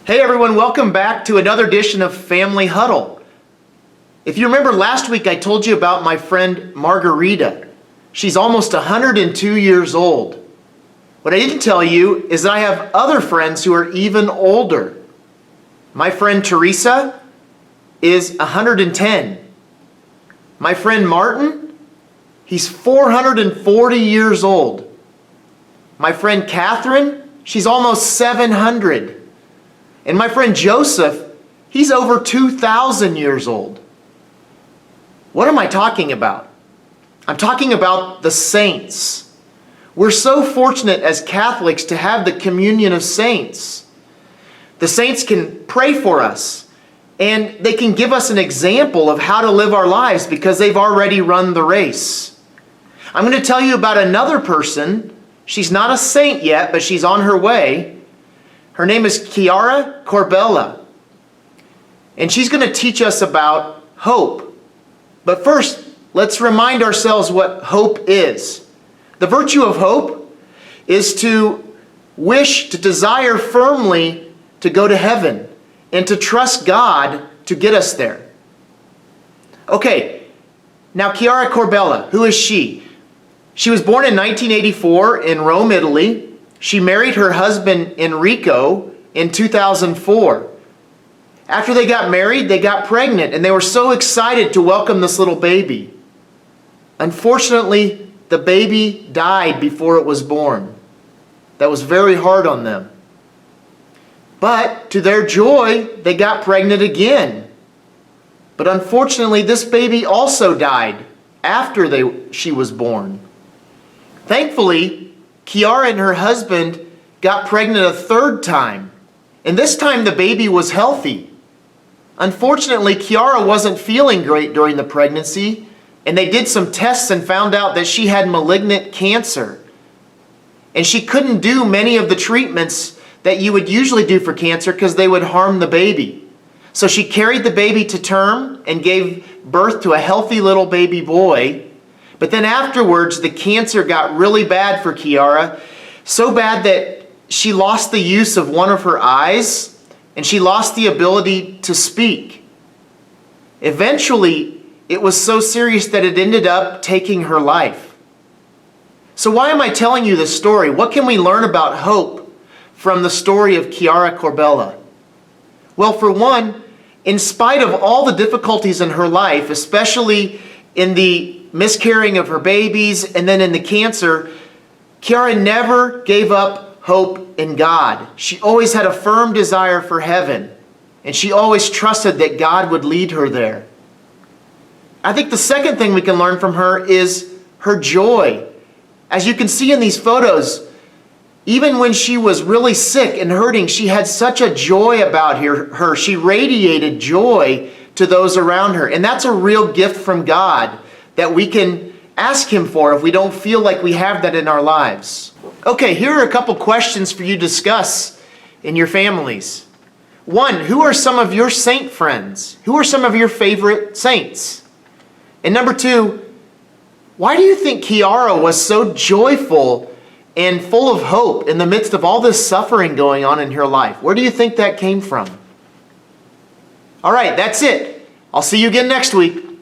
Hey everyone, welcome back to another edition of Family Huddle. If you remember last week I told you about my friend Margarita. She's almost 102 years old. What I didn't tell you is that I have other friends who are even older. My friend Teresa is 110. My friend Martin, he's 440 years old. My friend Catherine, she's almost 700. And my friend Joseph, he's over 2,000 years old. What am I talking about? I'm talking about the saints. We're so fortunate as Catholics to have the communion of saints. The saints can pray for us, and they can give us an example of how to live our lives because they've already run the race. I'm going to tell you about another person. She's not a saint yet, but she's on her way. Her name is Chiara Corbella, and she's going to teach us about hope. But first, let's remind ourselves what hope is. The virtue of hope is to wish, to desire firmly to go to heaven and to trust God to get us there. Okay, now Chiara Corbella, who is she? She was born in 1984 in Rome, Italy. She married her husband Enrico in 2004. After they got married, they got pregnant, and they were so excited to welcome this little baby. Unfortunately, the baby died before it was born. That was very hard on them. But to their joy, they got pregnant again. But unfortunately, this baby also died after she was born. Thankfully, Chiara and her husband got pregnant a third time, and this time the baby was healthy. Unfortunately, Chiara wasn't feeling great during the pregnancy, and they did some tests and found out that she had malignant cancer. And she couldn't do many of the treatments that you would usually do for cancer because they would harm the baby. So she carried the baby to term and gave birth to a healthy little baby boy. But then afterwards, the cancer got really bad for Chiara, so bad that she lost the use of one of her eyes, and she lost the ability to speak. Eventually, it was so serious that it ended up taking her life. So why am I telling you this story? What can we learn about hope from the story of Chiara Corbella? Well, for one, in spite of all the difficulties in her life, especially in the miscarrying of her babies and then in the cancer, Chiara never gave up hope in God. She always had a firm desire for heaven, and she always trusted that God would lead her there. I think the second thing we can learn from her is her joy. As you can see in these photos, even when she was really sick and hurting, she had such a joy about her. She radiated joy to those around her, and that's a real gift from God that we can ask Him for if we don't feel like we have that in our lives. Okay, here are a couple questions for you to discuss in your families. One, who are some of your saint friends? Who are some of your favorite saints? And number two, why do you think Chiara was so joyful and full of hope in the midst of all this suffering going on in her life? Where do you think that came from? All right, that's it. I'll see you again next week.